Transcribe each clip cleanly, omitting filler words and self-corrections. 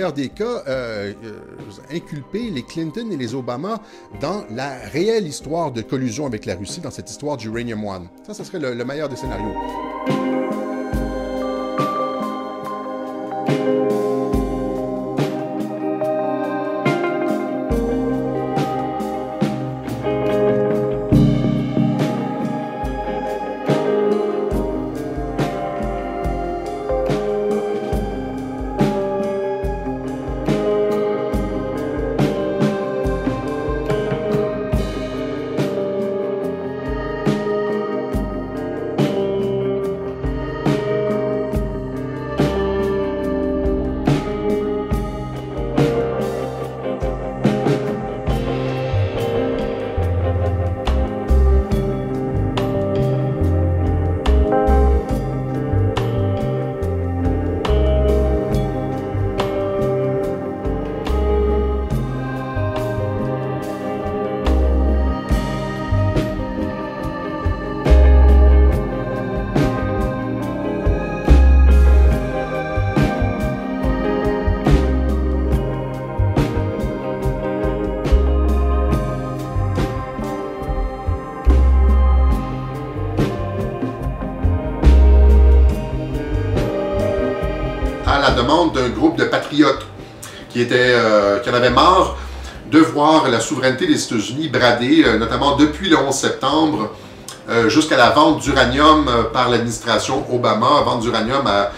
meilleur des cas, inculper les Clinton et les Obama dans la réelle histoire de collusion avec la Russie, dans cette histoire du Uranium One. Ça serait le meilleur des scénarios. Demande d'un groupe de patriotes qui en avaient marre de voir la souveraineté des États-Unis bradée, notamment depuis le 11 septembre jusqu'à la vente d'uranium par l'administration Obama, vente d'uranium à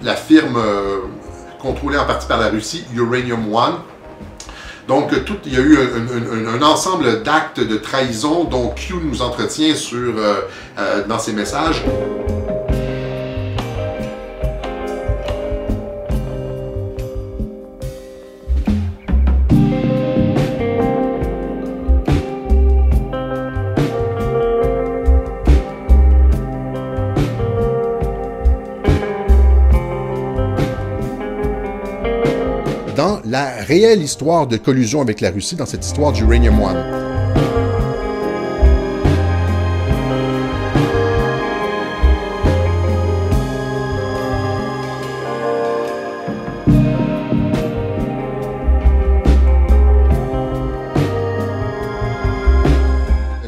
la firme contrôlée en partie par la Russie, Uranium One. Donc, il y a eu un ensemble d'actes de trahison dont Q nous entretient dans ses messages. Dans la réelle histoire de collusion avec la Russie, dans cette histoire du Uranium One.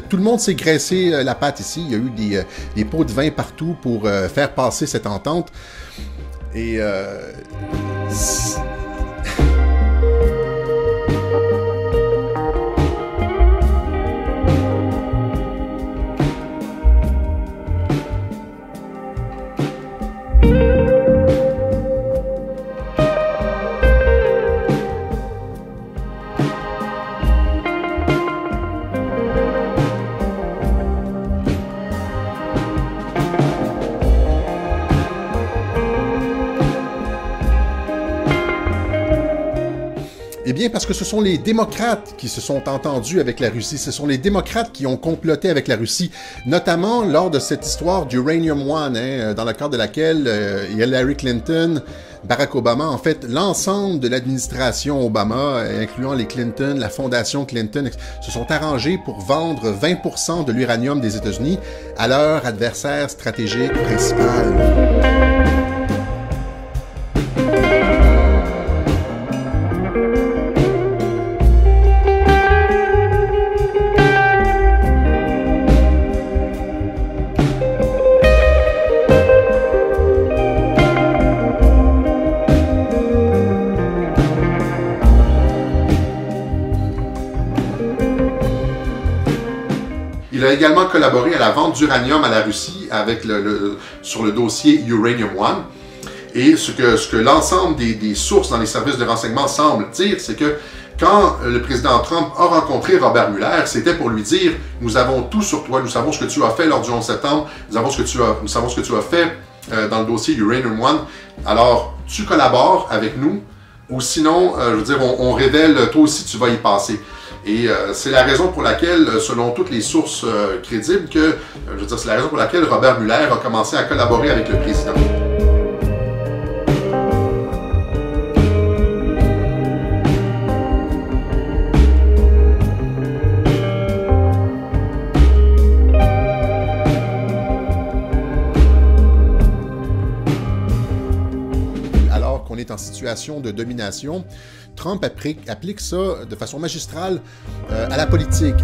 Tout le monde s'est graissé la patte ici. Il y a eu des pots de vin partout pour faire passer cette entente. Et eh bien, parce que ce sont les démocrates qui se sont entendus avec la Russie. Ce sont les démocrates qui ont comploté avec la Russie, notamment lors de cette histoire du Uranium One, dans le cadre de laquelle Hillary Clinton, Barack Obama, en fait, l'ensemble de l'administration Obama, incluant les Clinton, la fondation Clinton, se sont arrangés pour vendre 20% de l'uranium des États-Unis à leur adversaire stratégique principal. Il a également collaboré à la vente d'uranium à la Russie sur le dossier Uranium One. Et ce que l'ensemble des sources dans les services de renseignement semblent dire, c'est que quand le président Trump a rencontré Robert Mueller, c'était pour lui dire « Nous avons tout sur toi, nous savons ce que tu as fait lors du 11 septembre, nous savons ce que tu as fait dans le dossier Uranium One. Alors, tu collabores avec nous, ou sinon, je veux dire, on révèle, toi aussi, tu vas y passer. » Et c'est la raison pour laquelle, selon toutes les sources crédibles, c'est la raison pour laquelle Robert Mueller a commencé à collaborer avec le président. en situation de domination, Trump applique ça de façon magistrale à la politique.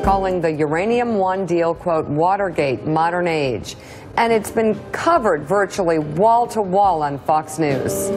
Calling the Uranium One deal, quote, Watergate, modern age. And it's been covered virtually wall to wall on Fox News.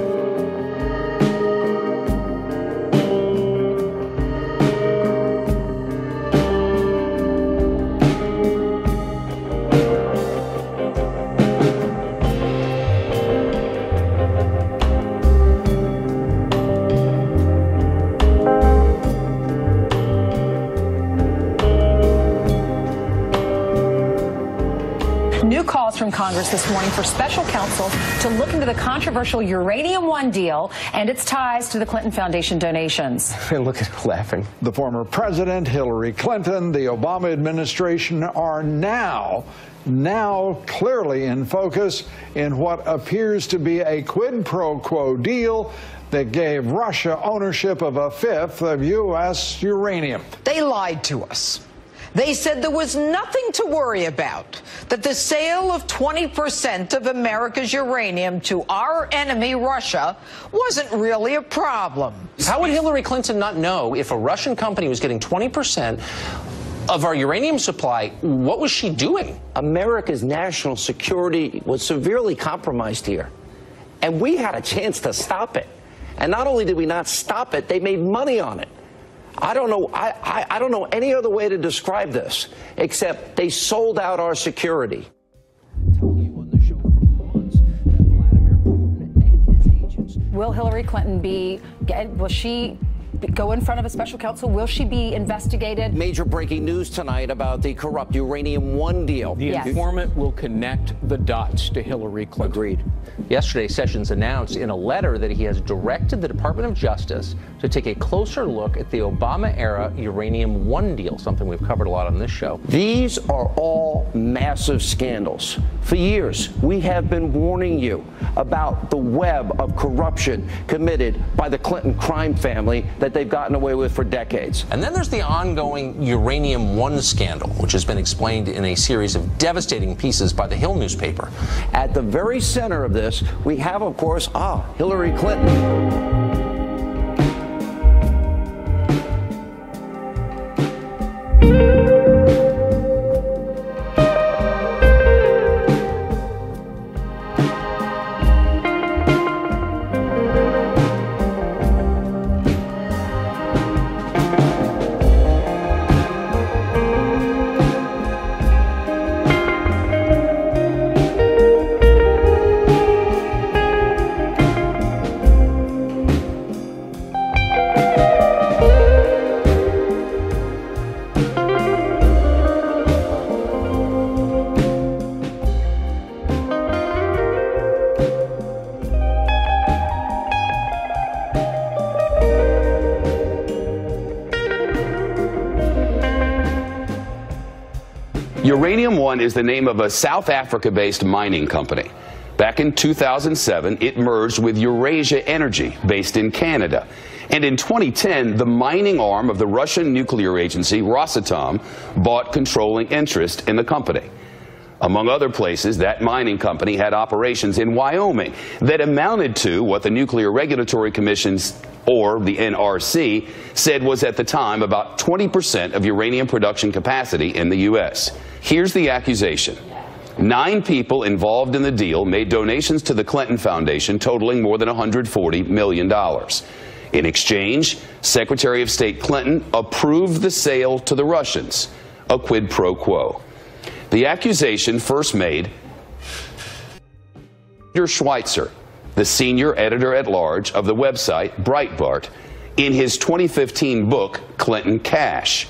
New calls from Congress this morning for special counsel to look into the controversial Uranium One deal and its ties to the Clinton Foundation donations. Look at her laughing. The former president, Hillary Clinton, the Obama administration are now clearly in focus in what appears to be a quid pro quo deal that gave Russia ownership of a fifth of U.S. uranium. They lied to us. They said there was nothing to worry about, that the sale of 20% of America's uranium to our enemy, Russia, wasn't really a problem. How would Hillary Clinton not know if a Russian company was getting 20% of our uranium supply? What was she doing? America's national security was severely compromised here, and we had a chance to stop it. And not only did we not stop it, they made money on it. I don't know any other way to describe this, except they sold out our security. Will Hillary Clinton will she go in front of a special counsel? Will she be investigated? Major breaking news tonight about the corrupt Uranium One deal. The informant will connect the dots to Hillary Clinton. Agreed. Yesterday, Sessions announced in a letter that he has directed the Department of Justice to take a closer look at the Obama-era Uranium One deal, something we've covered a lot on this show. These are all massive scandals. For years, we have been warning you about the web of corruption committed by the Clinton crime family that they've gotten away with for decades. And then there's the ongoing Uranium One scandal, which has been explained in a series of devastating pieces by the Hill newspaper. At the very center of this, we have, of course, Hillary Clinton. Uranium One is the name of a South Africa-based mining company. Back in 2007, it merged with Eurasia Energy, based in Canada. And in 2010, the mining arm of the Russian nuclear agency, Rosatom, bought controlling interest in the company. Among other places, that mining company had operations in Wyoming that amounted to what the Nuclear Regulatory Commission, or the NRC, said was at the time about 20% of uranium production capacity in the U.S. Here's the accusation. 9 people involved in the deal made donations to the Clinton Foundation totaling more than $140 million. In exchange, Secretary of State Clinton approved the sale to the Russians, a quid pro quo. The accusation first made Peter Schweitzer, the senior editor-at-large of the website Breitbart, in his 2015 book, Clinton Cash.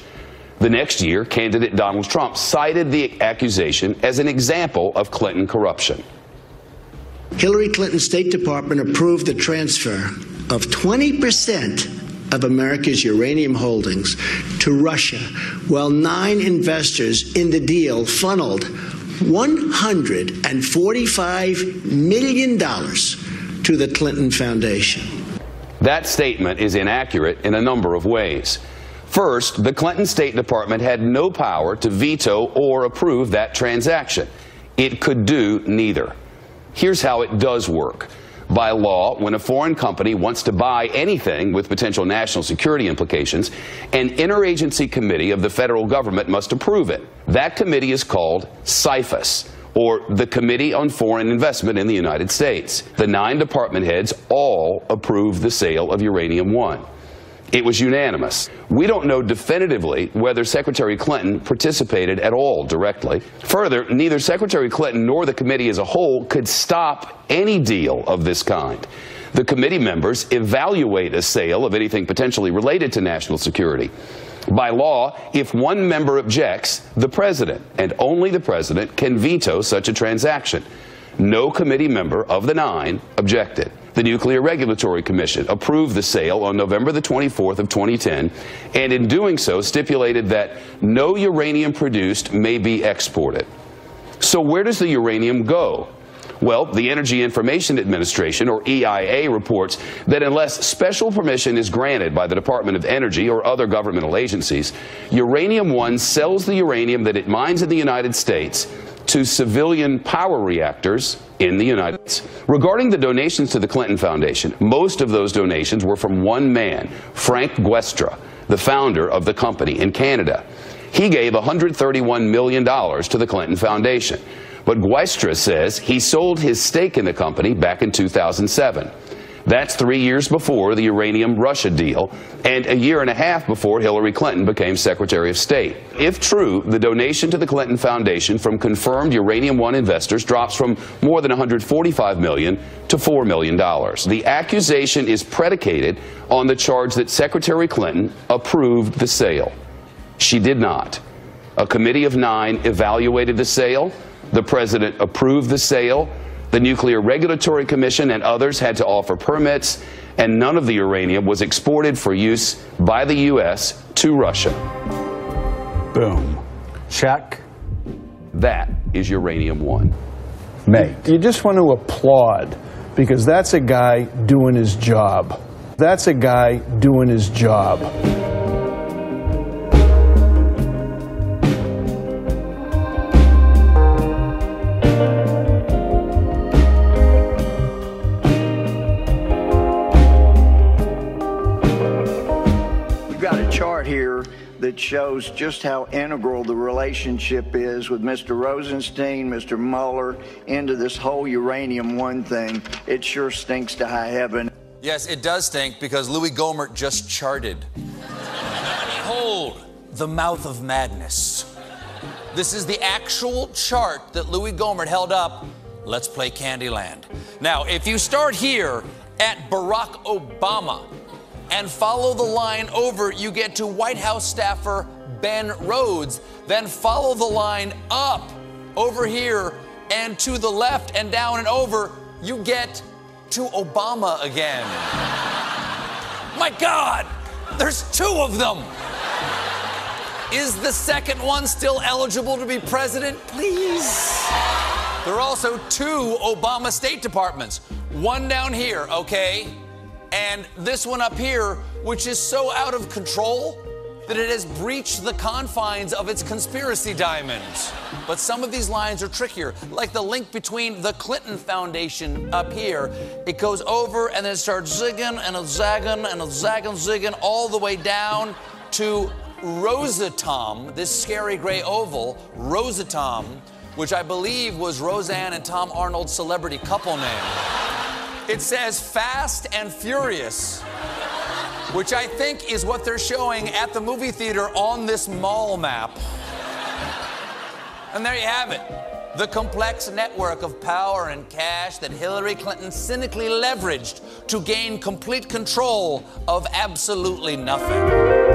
The next year, candidate Donald Trump cited the accusation as an example of Clinton corruption. Hillary Clinton's State Department approved the transfer of 20% of America's uranium holdings to Russia, while 9 investors in the deal funneled $145 million to the Clinton Foundation. That statement is inaccurate in a number of ways. First, the Clinton State Department had no power to veto or approve that transaction. It could do neither. Here's how it does work. By law, when a foreign company wants to buy anything with potential national security implications, an interagency committee of the federal government must approve it. That committee is called CIFIS, or the Committee on Foreign Investment in the United States. The 9 department heads all approved the sale of Uranium One. It was unanimous. We don't know definitively whether Secretary Clinton participated at all directly. Further, neither Secretary Clinton nor the committee as a whole could stop any deal of this kind. The committee members evaluate a sale of anything potentially related to national security. By law, if one member objects, the president, and only the president, can veto such a transaction. No committee member of the 9 objected. The Nuclear Regulatory Commission approved the sale on November the 24th of 2010, and in doing so stipulated that no uranium produced may be exported. So where does the uranium go? Well, the Energy Information Administration, or EIA, reports that unless special permission is granted by the Department of Energy or other governmental agencies, Uranium One sells the uranium that it mines in the United States to civilian power reactors in the United States. Regarding the donations to the Clinton Foundation, most of those donations were from one man, Frank Guestra, the founder of the company in Canada. He gave $131 million to the Clinton Foundation. But Guestra says he sold his stake in the company back in 2007. That's 3 years before the uranium-Russia deal and a year and a half before Hillary Clinton became Secretary of State. If true, the donation to the Clinton Foundation from confirmed Uranium One investors drops from more than $145 million to $4 million. The accusation is predicated on the charge that Secretary Clinton approved the sale. She did not. A committee of 9 evaluated the sale. The president approved the sale. The Nuclear Regulatory Commission and others had to offer permits, and none of the uranium was exported for use by the U.S. to Russia. Boom. Check. That is Uranium One. Mate. You just want to applaud, because that's a guy doing his job. That's a guy doing his job. That shows just how integral the relationship is with Mr. Rosenstein, Mr. Mueller, into this whole Uranium One thing. It sure stinks to high heaven. Yes, it does stink, because Louis Gohmert just charted. Behold, the mouth of madness. This is the actual chart that Louis Gohmert held up. Let's play Candyland. Now, if you start here at Barack Obama and follow the line over, you get to White House staffer Ben Rhodes. Then follow the line up over here and to the left and down and over, you get to Obama again. My God, there's 2 of them. Is the second one still eligible to be president? Please. There are also 2 Obama State Departments. One down here, okay? And this one up here, which is so out of control that it has breached the confines of its conspiracy diamonds. But some of these lines are trickier, like the link between the Clinton Foundation up here. It goes over and then it starts zigging and a zagging and a zagging, zigging all the way down to Rosatom, this scary gray oval, Rosatom, which I believe was Roseanne and Tom Arnold's celebrity couple name. It says Fast and Furious, which I think is what they're showing at the movie theater on this mall map. And there you have it. The complex network of power and cash that Hillary Clinton cynically leveraged to gain complete control of absolutely nothing.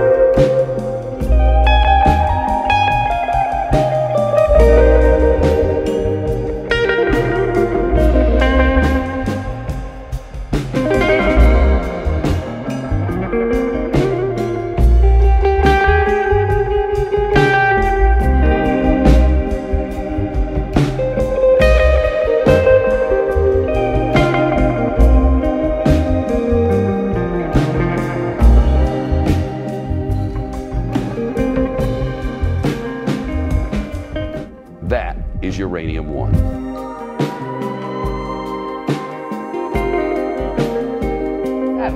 Uranium One.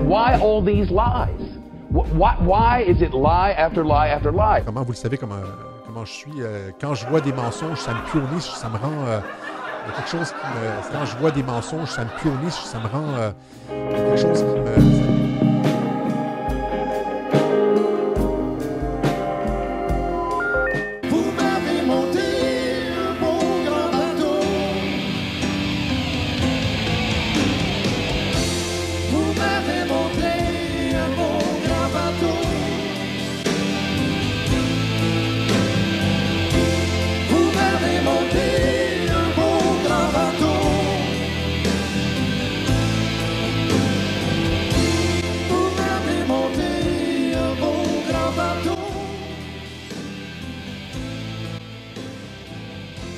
Why all these lies? Why is it lie after lie after lie? Comment vous le savez comment je suis? Quand je vois des mensonges, ça me pue au nez, ça me rend... il y a quelque chose qui me... Quand je vois des mensonges, ça me pue au nez, ça me rend... quelque chose qui me...